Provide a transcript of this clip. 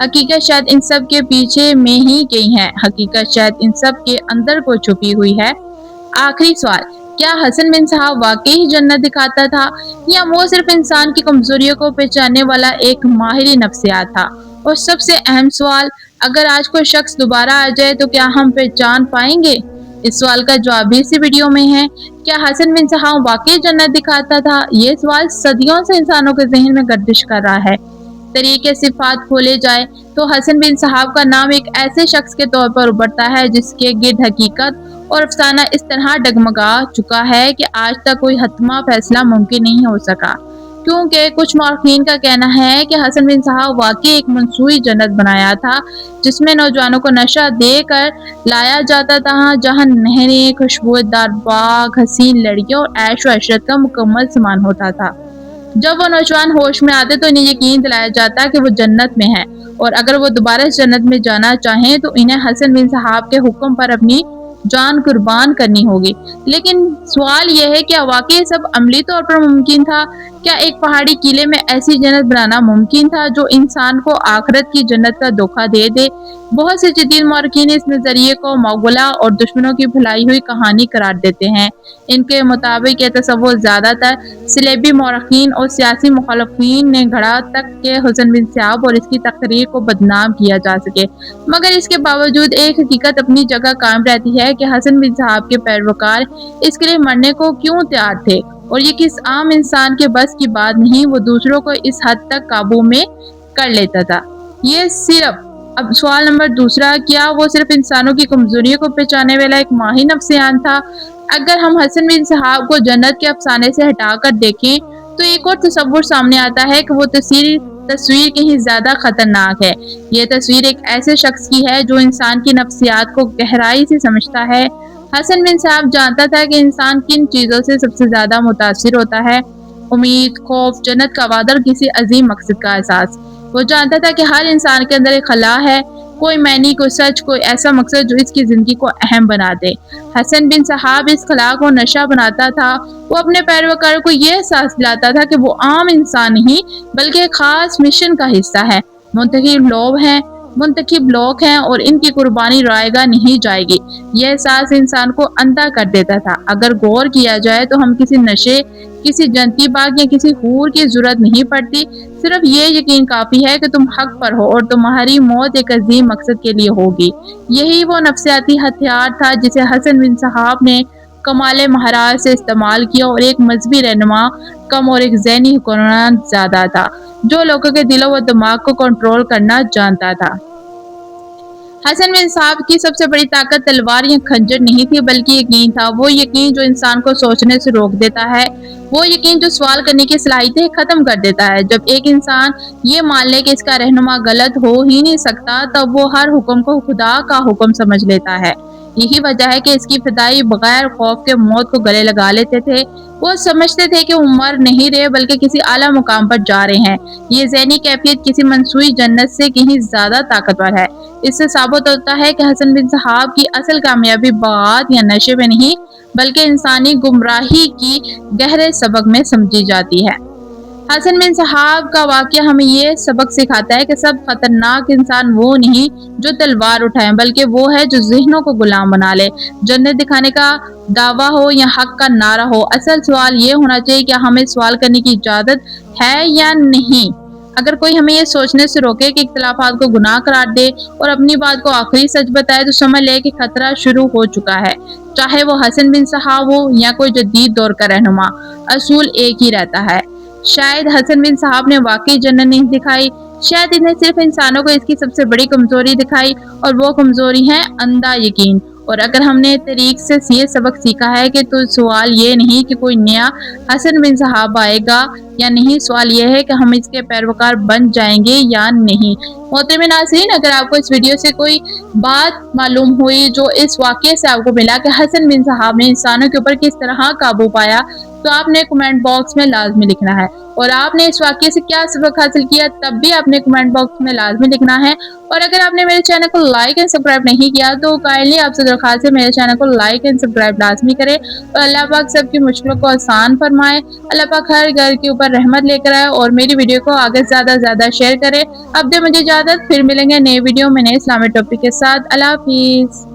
حقیقت شاید ان سب کے پیچھے میں ہی گئی ہے، حقیقت شاید ان سب کے اندر کو چھپی ہوئی ہے۔ آخری سوال، کیا حسن بن صحاب واقعی ہی جنت دکھاتا تھا یا وہ صرف انسان کی کمزوریوں کو پہچاننے والا ایک ماہر نفسیات تھا؟ اور سب سے اہم سوال، اگر آج کوئی شخص دوبارہ آ جائے تو کیا ہم پہچان پائیں گے؟ اس سوال کا جواب بھی اسی ویڈیو میں ہے۔ کیا حسن بن صحاب واقعی جنت دکھاتا تھا؟ یہ سوال صدیوں سے انسانوں کے ذہن میں گردش کر رہا ہے۔ طریقے صفات کھولے جائے تو حسن بن صحاب کا نام ایک ایسے شخص کے طور پر ابھرتا ہے جس کے گرد حقیقت اور افسانہ اس طرح ڈگمگا چکا ہے کہ آج تک کوئی حتمی فیصلہ ممکن نہیں ہو سکا، کیونکہ کچھ مورخین کا کہنا ہے کہ حسن بن صحاب واقعی ایک منصوبی جنت بنایا تھا جس میں نوجوانوں کو نشہ دے کر لایا جاتا تھا، جہاں نہریں، خوشبودار باغ، حسین لڑکیاں اور عیش و عشرت کا مکمل سامان ہوتا تھا۔ جب وہ نوجوان ہوش میں آتے تو انہیں یقین دلایا جاتا کہ وہ جنت میں ہیں، اور اگر وہ دوبارہ اس جنت میں جانا چاہیں تو انہیں حسن بن صحاب کے حکم پر اپنی جان قربان کرنی ہوگی۔ لیکن سوال یہ ہے، کیا واقعی سب عملی طور پر ممکن تھا؟ کیا ایک پہاڑی قلعے میں ایسی جنت بنانا ممکن تھا جو انسان کو آخرت کی جنت کا دھوکہ دے دے؟ بہت سے جدید مورخین اس نظریے کو موغلا اور دشمنوں کی پھیلائی ہوئی کہانی قرار دیتے ہیں۔ ان کے مطابق یہ تصور زیادہ تر صلیبی مورخین اور سیاسی مخالفین نے گھڑا تک کہ حسن بن صحاب اور اس کی تقریر کو بدنام کیا جا سکے، مگر اس کے باوجود ایک حقیقت اپنی جگہ قائم رہتی ہے کہ حسن بن صحاب کے پیروکار اس کے لیے مرنے کو کیوں تیار تھے، اور یہ کس عام انسان کے بس کی بات نہیں، وہ دوسروں کو اس حد تک قابو میں کر لیتا تھا۔ یہ صرف اب سوال نمبر دوسرا، کیا وہ صرف انسانوں کی کمزوریوں کو پہچاننے والا ایک ماہر نفسیات تھا؟ اگر ہم حسن بن صحاب کو جنت کے افسانے سے ہٹا کر دیکھیں تو ایک اور تصور سامنے آتا ہے کہ وہ تصویر کہیں زیادہ خطرناک ہے۔ یہ تصویر ایک ایسے شخص کی ہے جو انسان کی نفسیات کو گہرائی سے سمجھتا ہے۔ حسن بن صحاب جانتا تھا کہ انسان کن چیزوں سے سب سے زیادہ متاثر ہوتا ہے: امید، خوف، جنت کا وعدہ اور کسی عظیم مقصد کا احساس۔ وہ جانتا تھا کہ ہر انسان کے اندر ایک خلا ہے، کوئی معنی، کوئی سچ، کوئی ایسا مقصد جو اس کی زندگی کو اہم بنا دے۔ حسن بن صحاب اس خلا کو نشہ بناتا تھا۔ وہ اپنے پیروکاروں کو یہ احساس دلاتا تھا کہ وہ عام انسان نہیں بلکہ ایک خاص مشن کا حصہ ہے، منتخب لوگ ہیں اور ان کی قربانی رائے گاہ نہیں جائے گی۔ یہ احساس انسان کو اندھا کر دیتا تھا۔ اگر غور کیا جائے تو ہم کسی نشے، کسی جنتی باغ یا کسی حور کی ضرورت نہیں پڑتی، صرف یہ یقین کافی ہے کہ تم حق پر ہو اور تمہاری موت ایک عظیم مقصد کے لیے ہوگی۔ یہی وہ نفسیاتی ہتھیار تھا جسے حسن بن صحاب نے کمال مہارت سے استعمال کیا، اور ایک مذہبی رہنما کم اور ایک ذہنی حکمران زیادہ تھا جو لوگوں کے دلوں و دماغ کو کنٹرول کرنا جانتا تھا۔ حسن بن صحاب کی سب سے بڑی طاقت تلوار یا خنجر نہیں تھی بلکہ یقین تھا۔ وہ یقین جو انسان کو سوچنے سے روک دیتا ہے، وہ یقین جو سوال کرنے کی صلاحیتیں ختم کر دیتا ہے۔ جب ایک انسان یہ مان لے کہ اس کا رہنما غلط ہو ہی نہیں سکتا، تب وہ ہر حکم کو خدا کا حکم سمجھ لیتا ہے۔ یہی وجہ ہے کہ اس کی فدائی بغیر خوف کے موت کو گلے لگا لیتے تھے۔ وہ سمجھتے تھے کہ وہ مر نہیں رہے بلکہ کسی اعلیٰ مقام پر جا رہے ہیں۔ یہ ذہنی کیفیت کسی منصوبی جنت سے کہیں زیادہ طاقتور ہے۔ اس سے ثابت ہوتا ہے کہ حسن بن صحاب کی اصل کامیابی باغات یا نشے میں نہیں بلکہ انسانی گمراہی کی گہرے سبق میں سمجھی جاتی ہے۔ حسن بن صحاب کا واقعہ ہمیں یہ سبق سکھاتا ہے کہ سب خطرناک انسان وہ نہیں جو تلوار اٹھائے بلکہ وہ ہے جو ذہنوں کو غلام بنا لے۔ جنت دکھانے کا دعویٰ ہو یا حق کا نعرہ ہو، اصل سوال یہ ہونا چاہیے کہ ہمیں سوال کرنے کی اجازت ہے یا نہیں۔ اگر کوئی ہمیں یہ سوچنے سے روکے کہ اختلافات کو گناہ قرار دے اور اپنی بات کو آخری سچ بتائے تو سمجھ لے کہ خطرہ شروع ہو چکا ہے۔ چاہے وہ حسن بن صحاب ہو یا کوئی جدید دور کا رہنما، اصول ایک ہی رہتا ہے۔ شاید حسن بن صحاب نے واقعی جنت نہیں دکھائی، شاید انہیں صرف انسانوں کو اس کی سب سے بڑی کمزوری دکھائی، اور وہ کمزوری ہے اندھا یقین۔ اور اگر ہم نے تاریخ سے یہ سبق سیکھا ہے کہ تو سوال یہ نہیں کہ کوئی نیا حسن بن صحاب آئے گا یا نہیں، سوال یہ ہے کہ ہم اس کے پیروکار بن جائیں گے یا نہیں۔ محترم ناظرین، اگر آپ کو اس ویڈیو سے کوئی بات معلوم ہوئی جو اس واقعے سے آپ کو ملا کہ حسن بن صحاب نے انسانوں کے اوپر کس طرح قابو پایا، تو آپ نے کمنٹ باکس میں لازمی لکھنا ہے۔ اور آپ نے اس واقعے سے کیا سبق حاصل کیا تب بھی اپنے کمنٹ باکس میں لازمی لکھنا ہے۔ اور اگر آپ نے میرے چینل کو لائک اینڈ سبسکرائب نہیں کیا تو کائنڈلی آپ سے درخواست ہے میرے چینل کو لائک اینڈ سبسکرائب لازمی کرے۔ اور اللہ پاک سب کی مشکلوں کو آسان فرمائے، اللہ پاک ہر گھر کے اوپر رحمت لے کر آئے اور میری ویڈیو کو آگے زیادہ سے زیادہ شیئر کرے۔ اب دے مجھے اجازت، پھر ملیں گے نئے ویڈیو میں نئے اسلامی ٹاپک کے ساتھ۔ اللہ حافظ۔